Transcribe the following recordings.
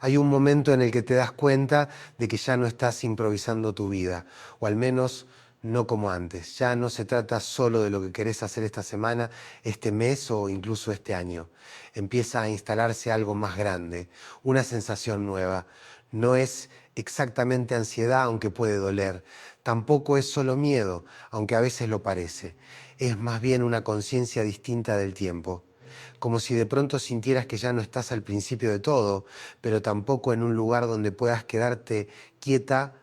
Hay un momento en el que te das cuenta de que ya no estás improvisando tu vida, o al menos no como antes. Ya no se trata solo de lo que querés hacer esta semana, este mes o incluso este año. Empieza a instalarse algo más grande, una sensación nueva. No es exactamente ansiedad, aunque puede doler. Tampoco es solo miedo, aunque a veces lo parece. Es más bien una conciencia distinta del tiempo. Como si de pronto sintieras que ya no estás al principio de todo, pero tampoco en un lugar donde puedas quedarte quieta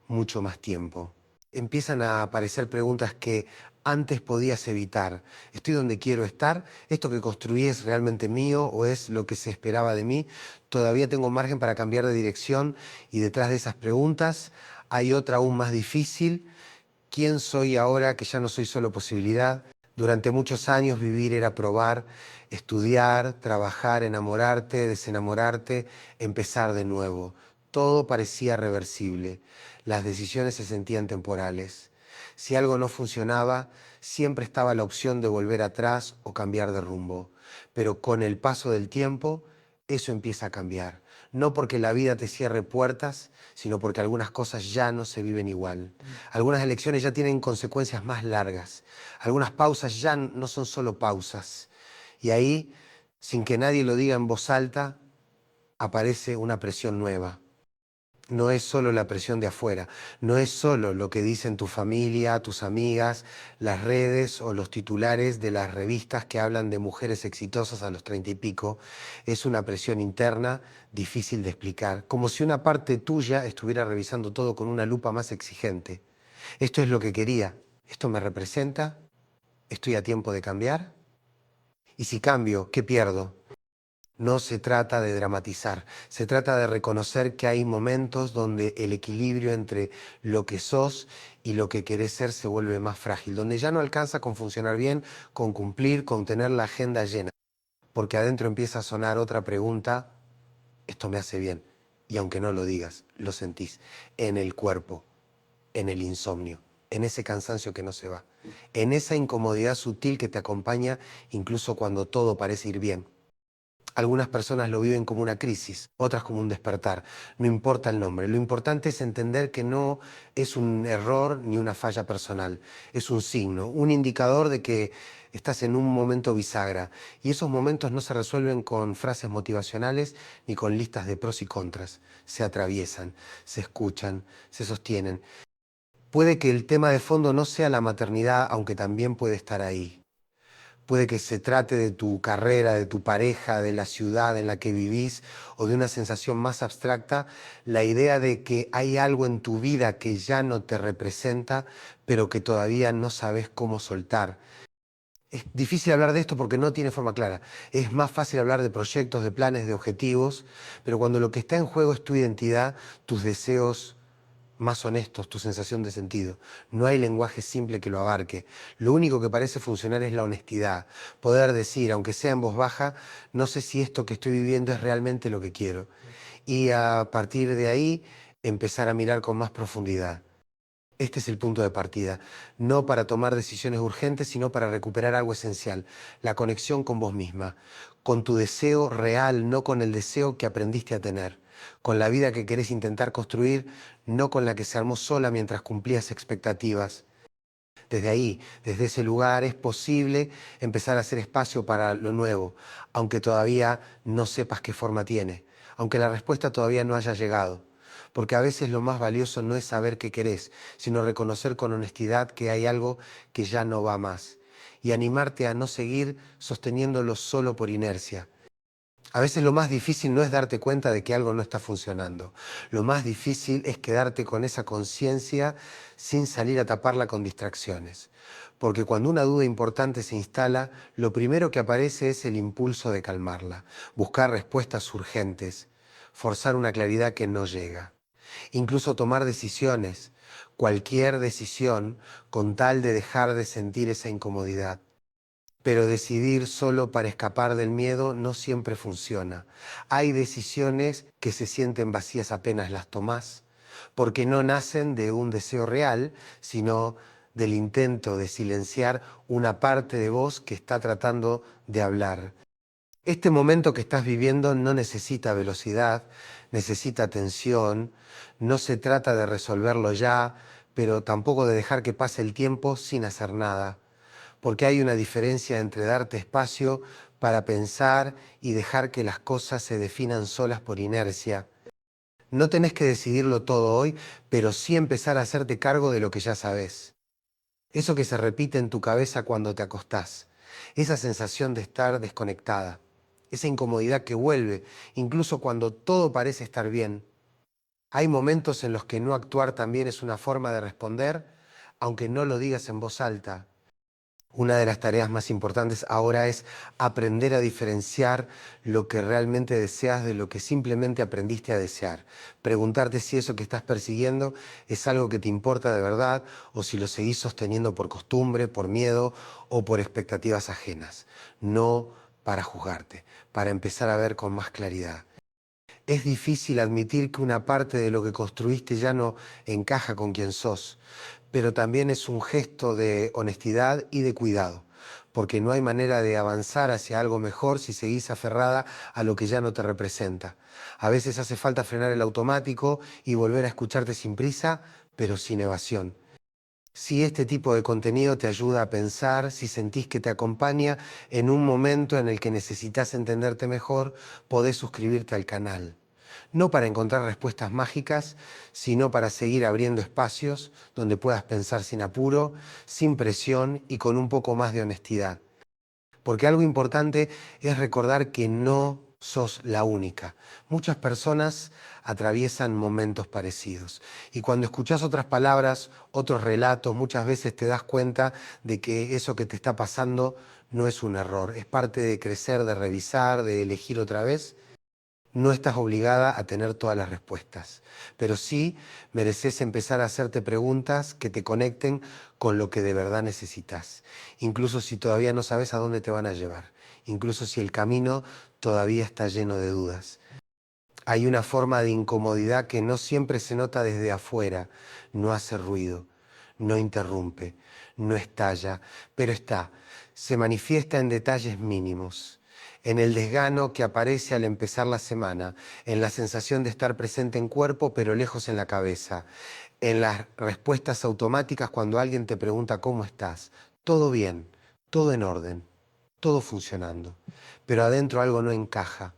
mucho más tiempo. Empiezan a aparecer preguntas que antes podías evitar. ¿Estoy donde quiero estar? ¿Esto que construí es realmente mío o es lo que se esperaba de mí? Todavía tengo margen para cambiar de dirección y detrás de esas preguntas hay otra aún más difícil. ¿Quién soy ahora que ya no soy solo posibilidad? Durante muchos años vivir era probar, estudiar, trabajar, enamorarte, desenamorarte, empezar de nuevo. Todo parecía reversible. Las decisiones se sentían temporales. Si algo no funcionaba, siempre estaba la opción de volver atrás o cambiar de rumbo. Pero con el paso del tiempo, eso empieza a cambiar. No porque la vida te cierre puertas, sino porque algunas cosas ya no se viven igual. Algunas elecciones ya tienen consecuencias más largas. Algunas pausas ya no son solo pausas. Y ahí, sin que nadie lo diga en voz alta, aparece una presión nueva. No es solo la presión de afuera, no es solo lo que dicen tu familia, tus amigas, las redes o los titulares de las revistas que hablan de mujeres exitosas a los 30 y pico. Es una presión interna difícil de explicar, como si una parte tuya estuviera revisando todo con una lupa más exigente. ¿Esto es lo que quería? ¿Esto me representa? ¿Estoy a tiempo de cambiar? Y si cambio, ¿qué pierdo? No se trata de dramatizar, se trata de reconocer que hay momentos donde el equilibrio entre lo que sos y lo que querés ser se vuelve más frágil, donde ya no alcanza con funcionar bien, con cumplir, con tener la agenda llena, porque adentro empieza a sonar otra pregunta: esto me hace bien, y aunque no lo digas, lo sentís en el cuerpo, en el insomnio, en ese cansancio que no se va, en esa incomodidad sutil que te acompaña incluso cuando todo parece ir bien. Algunas personas lo viven como una crisis, otras como un despertar. No importa el nombre, lo importante es entender que no es un error ni una falla personal. Es un signo, un indicador de que estás en un momento bisagra. Y esos momentos no se resuelven con frases motivacionales ni con listas de pros y contras. Se atraviesan, se escuchan, se sostienen. Puede que el tema de fondo no sea la maternidad, aunque también puede estar ahí. Puede que se trate de tu carrera, de tu pareja, de la ciudad en la que vivís o de una sensación más abstracta, la idea de que hay algo en tu vida que ya no te representa, pero que todavía no sabes cómo soltar. Es difícil hablar de esto porque no tiene forma clara. Es más fácil hablar de proyectos, de planes, de objetivos, pero cuando lo que está en juego es tu identidad, tus deseos más honestos, tu sensación de sentido. No hay lenguaje simple que lo abarque. Lo único que parece funcionar es la honestidad. Poder decir, aunque sea en voz baja, no sé si esto que estoy viviendo es realmente lo que quiero. Y a partir de ahí, empezar a mirar con más profundidad. Este es el punto de partida, no para tomar decisiones urgentes, sino para recuperar algo esencial, la conexión con vos misma, con tu deseo real, no con el deseo que aprendiste a tener, con la vida que querés intentar construir, no con la que se armó sola mientras cumplías expectativas. Desde ahí, desde ese lugar, es posible empezar a hacer espacio para lo nuevo, aunque todavía no sepas qué forma tiene, aunque la respuesta todavía no haya llegado. Porque a veces lo más valioso no es saber qué querés, sino reconocer con honestidad que hay algo que ya no va más y animarte a no seguir sosteniéndolo solo por inercia. A veces lo más difícil no es darte cuenta de que algo no está funcionando. Lo más difícil es quedarte con esa conciencia sin salir a taparla con distracciones. Porque cuando una duda importante se instala, lo primero que aparece es el impulso de calmarla, buscar respuestas urgentes, forzar una claridad que no llega. Incluso tomar decisiones, cualquier decisión, con tal de dejar de sentir esa incomodidad. Pero decidir solo para escapar del miedo no siempre funciona. Hay decisiones que se sienten vacías apenas las tomás, porque no nacen de un deseo real, sino del intento de silenciar una parte de vos que está tratando de hablar. Este momento que estás viviendo no necesita velocidad, necesita atención, no se trata de resolverlo ya, pero tampoco de dejar que pase el tiempo sin hacer nada, porque hay una diferencia entre darte espacio para pensar y dejar que las cosas se definan solas por inercia. No tenés que decidirlo todo hoy, pero sí empezar a hacerte cargo de lo que ya sabés. Eso que se repite en tu cabeza cuando te acostás, esa sensación de estar desconectada, esa incomodidad que vuelve, incluso cuando todo parece estar bien. Hay momentos en los que no actuar también es una forma de responder, aunque no lo digas en voz alta. Una de las tareas más importantes ahora es aprender a diferenciar lo que realmente deseas de lo que simplemente aprendiste a desear. Preguntarte si eso que estás persiguiendo es algo que te importa de verdad o si lo seguís sosteniendo por costumbre, por miedo o por expectativas ajenas. No para juzgarte, para empezar a ver con más claridad. Es difícil admitir que una parte de lo que construiste ya no encaja con quien sos, pero también es un gesto de honestidad y de cuidado, porque no hay manera de avanzar hacia algo mejor si seguís aferrada a lo que ya no te representa. A veces hace falta frenar el automático y volver a escucharte sin prisa, pero sin evasión. Si este tipo de contenido te ayuda a pensar, si sentís que te acompaña en un momento en el que necesitas entenderte mejor, podés suscribirte al canal. No para encontrar respuestas mágicas, sino para seguir abriendo espacios donde puedas pensar sin apuro, sin presión y con un poco más de honestidad. Porque algo importante es recordar que no sos la única. Muchas personas atraviesan momentos parecidos. Y cuando escuchás otras palabras, otros relatos, muchas veces te das cuenta de que eso que te está pasando no es un error. Es parte de crecer, de revisar, de elegir otra vez. No estás obligada a tener todas las respuestas, pero sí mereces empezar a hacerte preguntas que te conecten con lo que de verdad necesitas, incluso si todavía no sabes a dónde te van a llevar, incluso si el camino todavía está lleno de dudas. Hay una forma de incomodidad que no siempre se nota desde afuera, no hace ruido, no interrumpe, no estalla, pero está, se manifiesta en detalles mínimos, en el desgano que aparece al empezar la semana, en la sensación de estar presente en cuerpo pero lejos en la cabeza, en las respuestas automáticas cuando alguien te pregunta cómo estás. Todo bien, todo en orden, todo funcionando, pero adentro algo no encaja.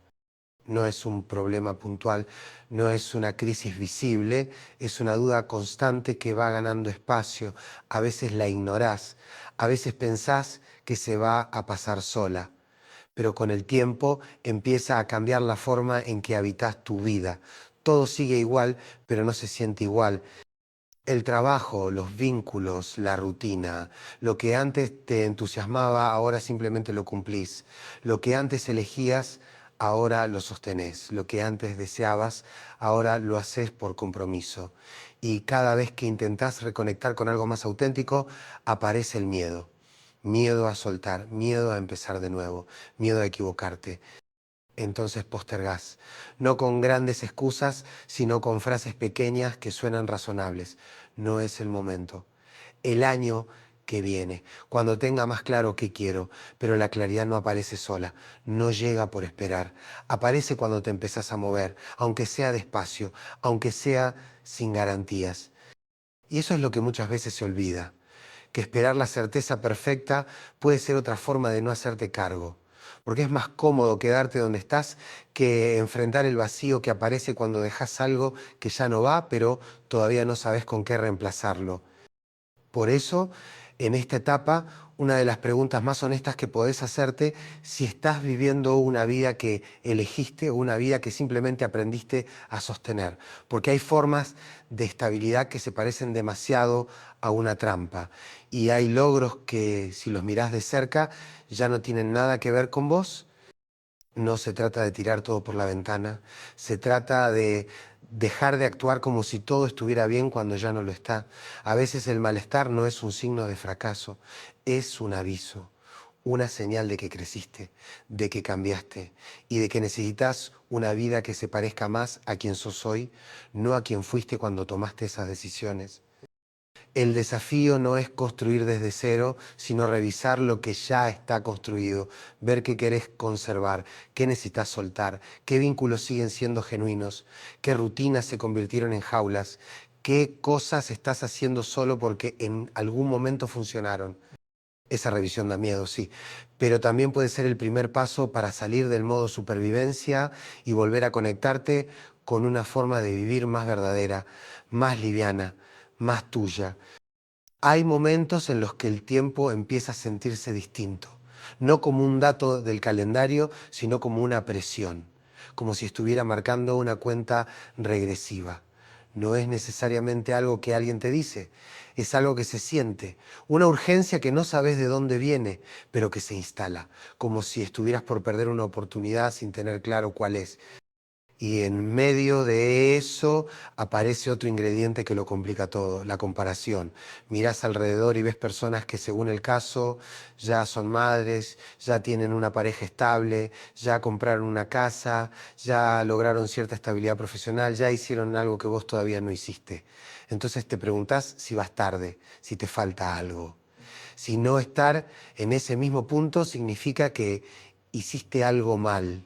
No es un problema puntual, no es una crisis visible, es una duda constante que va ganando espacio. A veces la ignorás, a veces pensás que se va a pasar sola, pero con el tiempo empieza a cambiar la forma en que habitas tu vida. Todo sigue igual, pero no se siente igual. El trabajo, los vínculos, la rutina, lo que antes te entusiasmaba, ahora simplemente lo cumplís. Lo que antes elegías, ahora lo sostenés. Lo que antes deseabas, ahora lo haces por compromiso. Y cada vez que intentás reconectar con algo más auténtico, aparece el miedo. Miedo a soltar, miedo a empezar de nuevo, miedo a equivocarte. Entonces postergás, no con grandes excusas, sino con frases pequeñas que suenan razonables. No es el momento. El año que viene, cuando tenga más claro qué quiero, pero la claridad no aparece sola, no llega por esperar. Aparece cuando te empezás a mover, aunque sea despacio, aunque sea sin garantías. Y eso es lo que muchas veces se olvida, que esperar la certeza perfecta puede ser otra forma de no hacerte cargo. Porque es más cómodo quedarte donde estás que enfrentar el vacío que aparece cuando dejas algo que ya no va, pero todavía no sabes con qué reemplazarlo. Por eso, en esta etapa, una de las preguntas más honestas que podés hacerte, si estás viviendo una vida que elegiste o una vida que simplemente aprendiste a sostener. Porque hay formas de estabilidad que se parecen demasiado a una trampa. Y hay logros que, si los mirás de cerca, ya no tienen nada que ver con vos. No se trata de tirar todo por la ventana, se trata de dejar de actuar como si todo estuviera bien cuando ya no lo está. A veces el malestar no es un signo de fracaso, es un aviso, una señal de que creciste, de que cambiaste y de que necesitas una vida que se parezca más a quien sos hoy, no a quien fuiste cuando tomaste esas decisiones. El desafío no es construir desde cero, sino revisar lo que ya está construido, ver qué querés conservar, qué necesitas soltar, qué vínculos siguen siendo genuinos, qué rutinas se convirtieron en jaulas, qué cosas estás haciendo solo porque en algún momento funcionaron. Esa revisión da miedo, sí, pero también puede ser el primer paso para salir del modo supervivencia y volver a conectarte con una forma de vivir más verdadera, más liviana, más tuya. Hay momentos en los que el tiempo empieza a sentirse distinto, no como un dato del calendario, sino como una presión, como si estuviera marcando una cuenta regresiva. No es necesariamente algo que alguien te dice, es algo que se siente, una urgencia que no sabes de dónde viene, pero que se instala, como si estuvieras por perder una oportunidad sin tener claro cuál es. Y en medio de eso aparece otro ingrediente que lo complica todo, la comparación. Mirás alrededor y ves personas que según el caso ya son madres, ya tienen una pareja estable, ya compraron una casa, ya lograron cierta estabilidad profesional, ya hicieron algo que vos todavía no hiciste. Entonces te preguntás si vas tarde, si te falta algo. Si no estar en ese mismo punto significa que hiciste algo mal.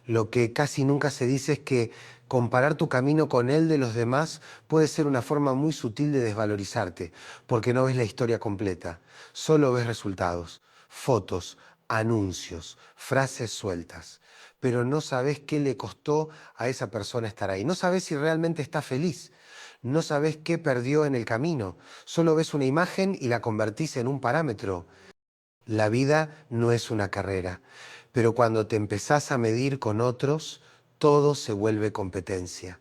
Lo que casi nunca se dice es que comparar tu camino con el de los demás puede ser una forma muy sutil de desvalorizarte, porque no ves la historia completa, solo ves resultados, fotos, anuncios, frases sueltas, pero no sabes qué le costó a esa persona estar ahí, no sabes si realmente está feliz, no sabes qué perdió en el camino, solo ves una imagen y la convertís en un parámetro. La vida no es una carrera, pero cuando te empezás a medir con otros, todo se vuelve competencia.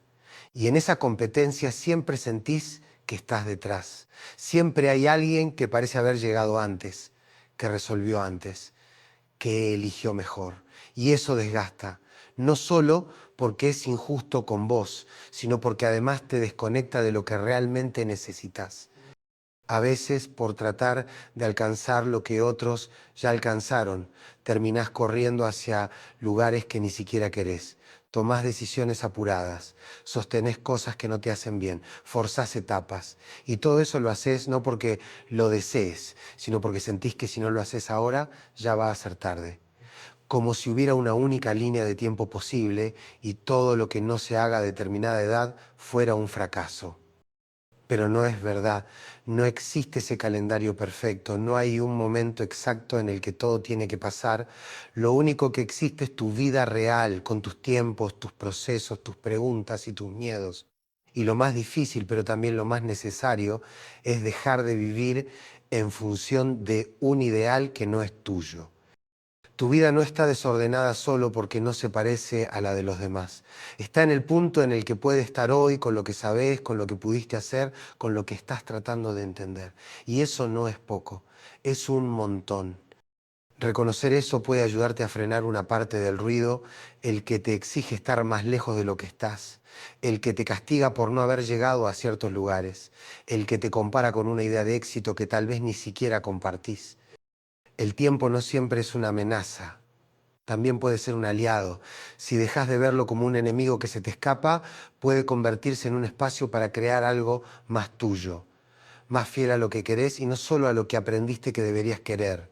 Y en esa competencia siempre sentís que estás detrás. Siempre hay alguien que parece haber llegado antes, que resolvió antes, que eligió mejor. Y eso desgasta, no solo porque es injusto con vos, sino porque además te desconecta de lo que realmente necesitas. A veces, por tratar de alcanzar lo que otros ya alcanzaron, terminás corriendo hacia lugares que ni siquiera querés. Tomás decisiones apuradas, sostenés cosas que no te hacen bien, forzás etapas. Y todo eso lo haces no porque lo desees, sino porque sentís que si no lo haces ahora, ya va a ser tarde. Como si hubiera una única línea de tiempo posible y todo lo que no se haga a determinada edad fuera un fracaso. Pero no es verdad, no existe ese calendario perfecto, no hay un momento exacto en el que todo tiene que pasar. Lo único que existe es tu vida real, con tus tiempos, tus procesos, tus preguntas y tus miedos. Y lo más difícil, pero también lo más necesario, es dejar de vivir en función de un ideal que no es tuyo. Tu vida no está desordenada solo porque no se parece a la de los demás. Está en el punto en el que puede estar hoy con lo que sabés, con lo que pudiste hacer, con lo que estás tratando de entender. Y eso no es poco, es un montón. Reconocer eso puede ayudarte a frenar una parte del ruido, el que te exige estar más lejos de lo que estás, el que te castiga por no haber llegado a ciertos lugares, el que te compara con una idea de éxito que tal vez ni siquiera compartís. El tiempo no siempre es una amenaza, también puede ser un aliado. Si dejas de verlo como un enemigo que se te escapa, puede convertirse en un espacio para crear algo más tuyo, más fiel a lo que querés y no solo a lo que aprendiste que deberías querer.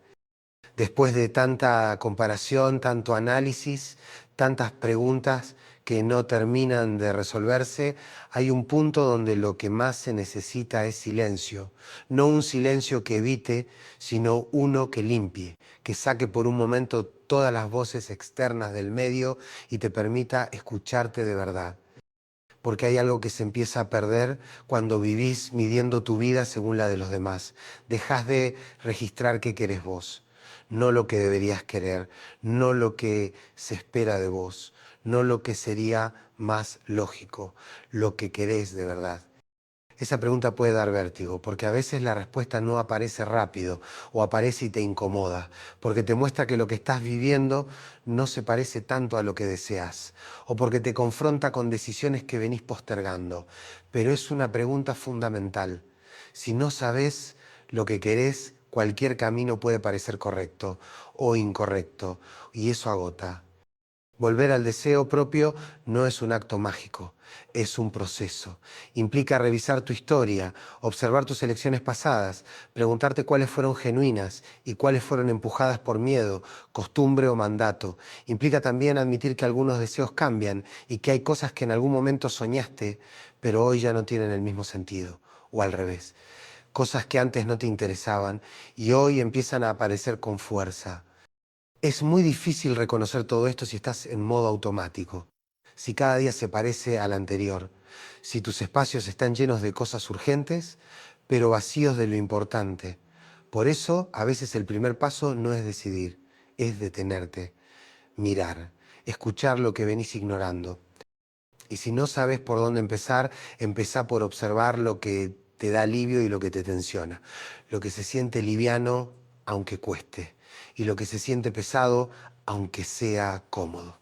Después de tanta comparación, tanto análisis, tantas preguntas que no terminan de resolverse, hay un punto donde lo que más se necesita es silencio. No un silencio que evite, sino uno que limpie, que saque por un momento todas las voces externas del medio y te permita escucharte de verdad. Porque hay algo que se empieza a perder cuando vivís midiendo tu vida según la de los demás. Dejás de registrar qué querés vos, no lo que deberías querer, no lo que se espera de vos, no lo que sería más lógico, lo que querés de verdad. Esa pregunta puede dar vértigo, porque a veces la respuesta no aparece rápido o aparece y te incomoda, porque te muestra que lo que estás viviendo no se parece tanto a lo que deseas, o porque te confronta con decisiones que venís postergando. Pero es una pregunta fundamental. Si no sabes lo que querés, cualquier camino puede parecer correcto o incorrecto, y eso agota. Volver al deseo propio no es un acto mágico, es un proceso. Implica revisar tu historia, observar tus elecciones pasadas, preguntarte cuáles fueron genuinas y cuáles fueron empujadas por miedo, costumbre o mandato. Implica también admitir que algunos deseos cambian y que hay cosas que en algún momento soñaste, pero hoy ya no tienen el mismo sentido, o al revés. Cosas que antes no te interesaban y hoy empiezan a aparecer con fuerza. Es muy difícil reconocer todo esto si estás en modo automático, si cada día se parece al anterior, si tus espacios están llenos de cosas urgentes, pero vacíos de lo importante. Por eso, a veces el primer paso no es decidir, es detenerte, mirar, escuchar lo que venís ignorando. Y si no sabes por dónde empezar, empezá por observar lo que te da alivio y lo que te tensiona. Lo que se siente liviano, aunque cueste. Y lo que se siente pesado, aunque sea cómodo.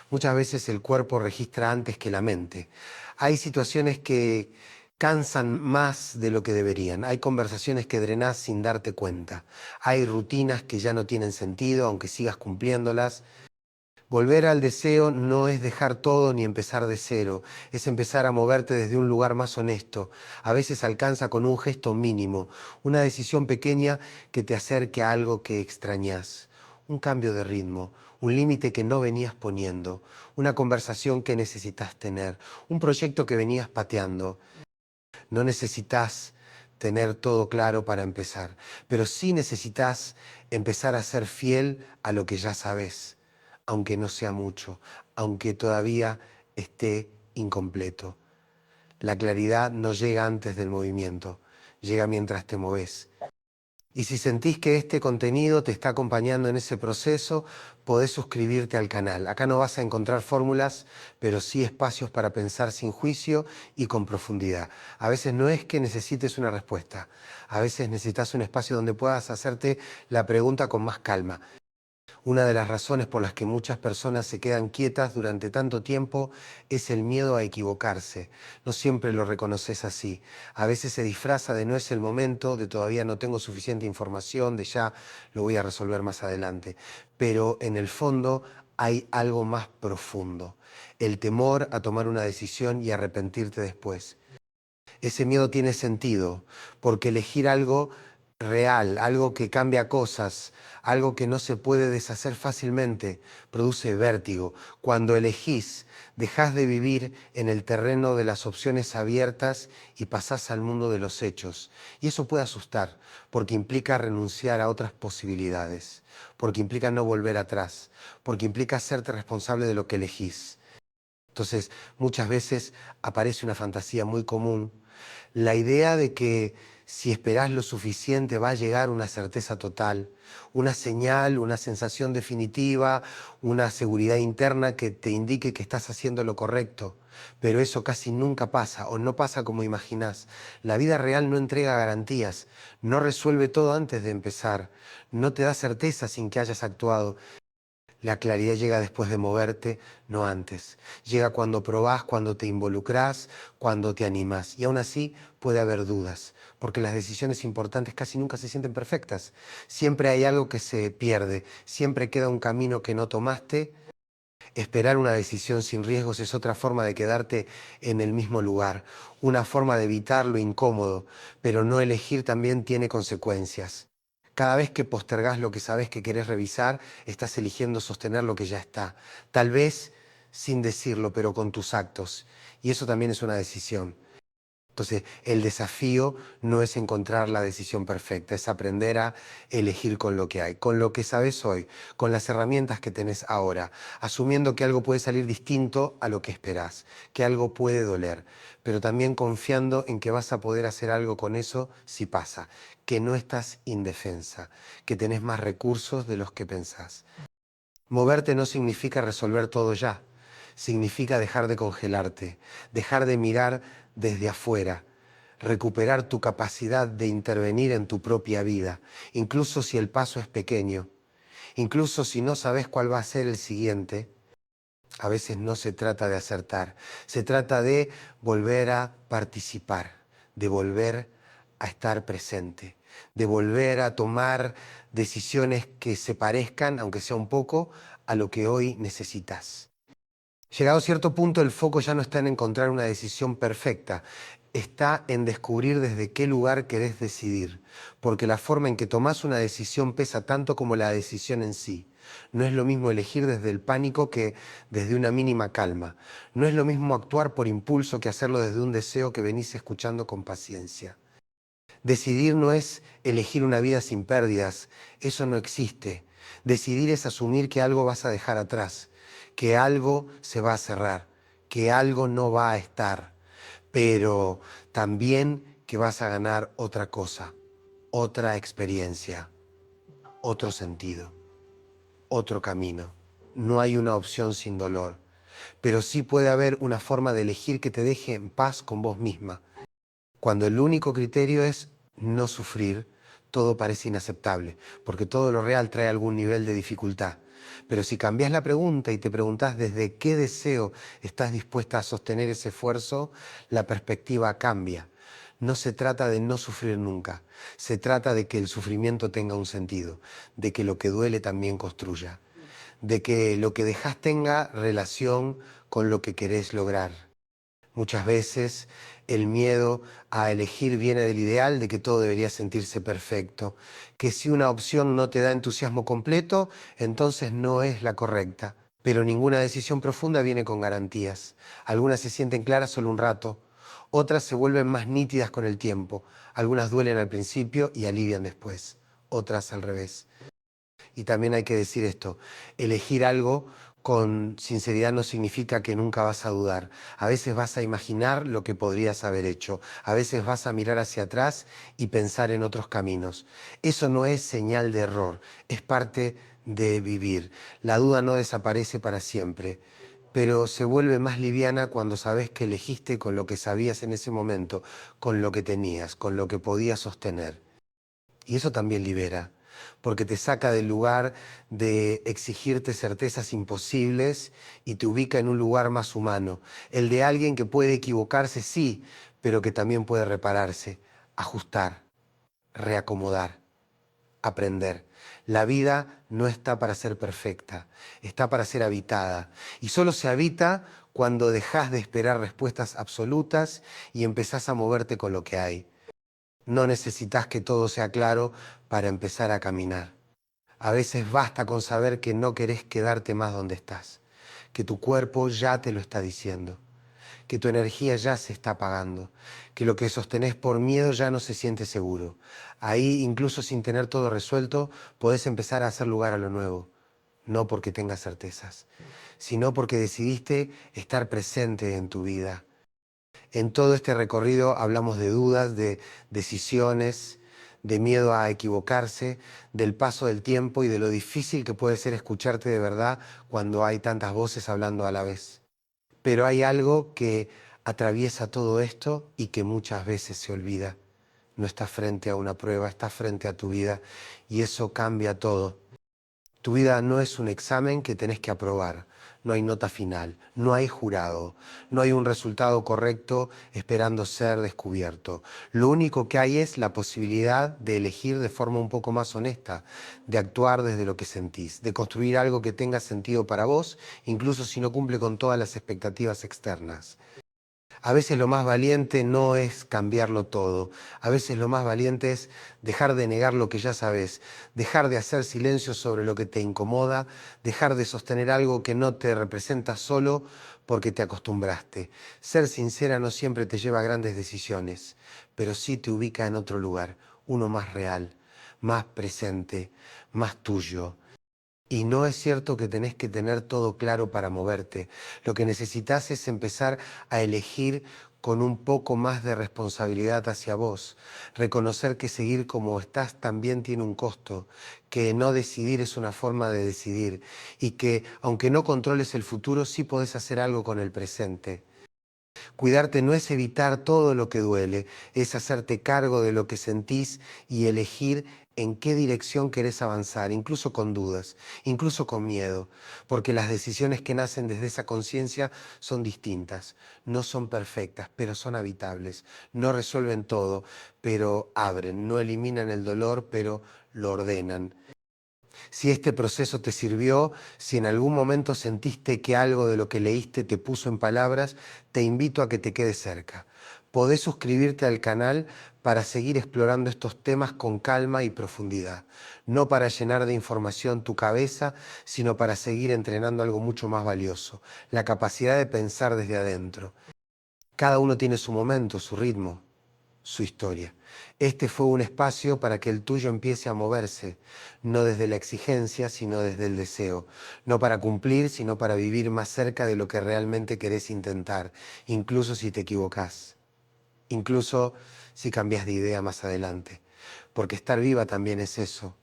Muchas veces el cuerpo registra antes que la mente. Hay situaciones que cansan más de lo que deberían. Hay conversaciones que drenás sin darte cuenta. Hay rutinas que ya no tienen sentido, aunque sigas cumpliéndolas. Volver al deseo no es dejar todo ni empezar de cero, es empezar a moverte desde un lugar más honesto. A veces alcanza con un gesto mínimo, una decisión pequeña que te acerque a algo que extrañas, un cambio de ritmo, un límite que no venías poniendo, una conversación que necesitas tener, un proyecto que venías pateando. No necesitas tener todo claro para empezar, pero sí necesitas empezar a ser fiel a lo que ya sabes, aunque no sea mucho, aunque todavía esté incompleto. La claridad no llega antes del movimiento, llega mientras te moves. Y si sentís que este contenido te está acompañando en ese proceso, podés suscribirte al canal. Acá no vas a encontrar fórmulas, pero sí espacios para pensar sin juicio y con profundidad. A veces no es que necesites una respuesta, a veces necesitas un espacio donde puedas hacerte la pregunta con más calma. Una de las razones por las que muchas personas se quedan quietas durante tanto tiempo es el miedo a equivocarse. No siempre lo reconoces así. A veces se disfraza de no es el momento, de todavía no tengo suficiente información, de ya lo voy a resolver más adelante. Pero en el fondo hay algo más profundo. El temor a tomar una decisión y arrepentirte después. Ese miedo tiene sentido, porque elegir algo real, algo que cambia cosas, algo que no se puede deshacer fácilmente, produce vértigo. Cuando elegís, dejás de vivir en el terreno de las opciones abiertas y pasás al mundo de los hechos. Y eso puede asustar, porque implica renunciar a otras posibilidades, porque implica no volver atrás, porque implica hacerte responsable de lo que elegís. Entonces, muchas veces aparece una fantasía muy común, la idea de que si esperás lo suficiente va a llegar una certeza total, una señal, una sensación definitiva, una seguridad interna que te indique que estás haciendo lo correcto. Pero eso casi nunca pasa o no pasa como imaginás. La vida real no entrega garantías, no resuelve todo antes de empezar, no te da certeza sin que hayas actuado. La claridad llega después de moverte, no antes. Llega cuando probás, cuando te involucrás, cuando te animás. Y aún así puede haber dudas, porque las decisiones importantes casi nunca se sienten perfectas. Siempre hay algo que se pierde, siempre queda un camino que no tomaste. Esperar una decisión sin riesgos es otra forma de quedarte en el mismo lugar, una forma de evitar lo incómodo, pero no elegir también tiene consecuencias. Cada vez que postergás lo que sabes que querés revisar, estás eligiendo sostener lo que ya está. Tal vez sin decirlo, pero con tus actos. Y eso también es una decisión. Entonces, el desafío no es encontrar la decisión perfecta, es aprender a elegir con lo que hay, con lo que sabes hoy, con las herramientas que tenés ahora, asumiendo que algo puede salir distinto a lo que esperás, que algo puede doler, pero también confiando en que vas a poder hacer algo con eso si pasa, que no estás indefensa, que tenés más recursos de los que pensás. Moverte no significa resolver todo ya, significa dejar de congelarte, dejar de mirar desde afuera, recuperar tu capacidad de intervenir en tu propia vida, incluso si el paso es pequeño, incluso si no sabes cuál va a ser el siguiente. A veces no se trata de acertar, se trata de volver a participar, de volver a estar presente, de volver a tomar decisiones que se parezcan, aunque sea un poco, a lo que hoy necesitas. Llegado a cierto punto, el foco ya no está en encontrar una decisión perfecta, está en descubrir desde qué lugar querés decidir, porque la forma en que tomás una decisión pesa tanto como la decisión en sí. No es lo mismo elegir desde el pánico que desde una mínima calma. No es lo mismo actuar por impulso que hacerlo desde un deseo que venís escuchando con paciencia. Decidir no es elegir una vida sin pérdidas, eso no existe. Decidir es asumir que algo vas a dejar atrás, que algo se va a cerrar, que algo no va a estar, pero también que vas a ganar otra cosa, otra experiencia, otro sentido, otro camino. No hay una opción sin dolor, pero sí puede haber una forma de elegir que te deje en paz con vos misma. Cuando el único criterio es no sufrir, todo parece inaceptable, porque todo lo real trae algún nivel de dificultad. Pero si cambias la pregunta y te preguntás desde qué deseo estás dispuesta a sostener ese esfuerzo, la perspectiva cambia. No se trata de no sufrir nunca, se trata de que el sufrimiento tenga un sentido, de que lo que duele también construya, de que lo que dejás tenga relación con lo que querés lograr. Muchas veces el miedo a elegir viene del ideal de que todo debería sentirse perfecto, que si una opción no te da entusiasmo completo, entonces no es la correcta. Pero ninguna decisión profunda viene con garantías. Algunas se sienten claras solo un rato, otras se vuelven más nítidas con el tiempo, algunas duelen al principio y alivian después, otras al revés. Y también hay que decir esto, elegir algo con sinceridad no significa que nunca vas a dudar. A veces vas a imaginar lo que podrías haber hecho, a veces vas a mirar hacia atrás y pensar en otros caminos. Eso no es señal de error, es parte de vivir. La duda no desaparece para siempre, pero se vuelve más liviana cuando sabes que elegiste con lo que sabías en ese momento, con lo que tenías, con lo que podías sostener. Y eso también libera, porque te saca del lugar de exigirte certezas imposibles y te ubica en un lugar más humano, el de alguien que puede equivocarse, sí, pero que también puede repararse, ajustar, reacomodar, aprender. La vida no está para ser perfecta, está para ser habitada. Y solo se habita cuando dejas de esperar respuestas absolutas y empezás a moverte con lo que hay. No necesitas que todo sea claro para empezar a caminar. A veces basta con saber que no querés quedarte más donde estás, que tu cuerpo ya te lo está diciendo, que tu energía ya se está apagando, que lo que sostenés por miedo ya no se siente seguro. Ahí, incluso sin tener todo resuelto, podés empezar a hacer lugar a lo nuevo, no porque tengas certezas, sino porque decidiste estar presente en tu vida. En todo este recorrido hablamos de dudas, de decisiones, de miedo a equivocarse, del paso del tiempo y de lo difícil que puede ser escucharte de verdad cuando hay tantas voces hablando a la vez. Pero hay algo que atraviesa todo esto y que muchas veces se olvida. No estás frente a una prueba, estás frente a tu vida y eso cambia todo. Tu vida no es un examen que tenés que aprobar, no hay nota final, no hay jurado, no hay un resultado correcto esperando ser descubierto. Lo único que hay es la posibilidad de elegir de forma un poco más honesta, de actuar desde lo que sentís, de construir algo que tenga sentido para vos, incluso si no cumple con todas las expectativas externas. A veces lo más valiente no es cambiarlo todo. A veces lo más valiente es dejar de negar lo que ya sabes, dejar de hacer silencio sobre lo que te incomoda, dejar de sostener algo que no te representa solo porque te acostumbraste. Ser sincera no siempre te lleva a grandes decisiones, pero sí te ubica en otro lugar, uno más real, más presente, más tuyo. Y no es cierto que tenés que tener todo claro para moverte. Lo que necesitas es empezar a elegir con un poco más de responsabilidad hacia vos. Reconocer que seguir como estás también tiene un costo, que no decidir es una forma de decidir y que aunque no controles el futuro, sí podés hacer algo con el presente. Cuidarte no es evitar todo lo que duele, es hacerte cargo de lo que sentís y elegir en qué dirección querés avanzar, incluso con dudas, incluso con miedo, porque las decisiones que nacen desde esa conciencia son distintas, no son perfectas, pero son habitables, no resuelven todo, pero abren, no eliminan el dolor, pero lo ordenan. Si este proceso te sirvió, si en algún momento sentiste que algo de lo que leíste te puso en palabras, te invito a que te quedes cerca. Podés suscribirte al canal para seguir explorando estos temas con calma y profundidad. No para llenar de información tu cabeza, sino para seguir entrenando algo mucho más valioso, la capacidad de pensar desde adentro. Cada uno tiene su momento, su ritmo, su historia. Este fue un espacio para que el tuyo empiece a moverse, no desde la exigencia, sino desde el deseo. No para cumplir, sino para vivir más cerca de lo que realmente querés intentar, incluso si te equivocás, incluso si cambias de idea más adelante. Porque estar viva también es eso.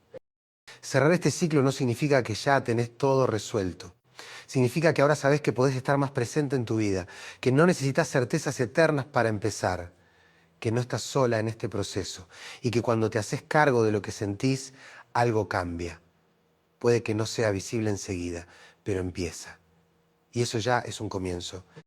Cerrar este ciclo no significa que ya tenés todo resuelto. Significa que ahora sabés que podés estar más presente en tu vida, que no necesitas certezas eternas para empezar, que no estás sola en este proceso y que cuando te haces cargo de lo que sentís, algo cambia. Puede que no sea visible enseguida, pero empieza. Y eso ya es un comienzo.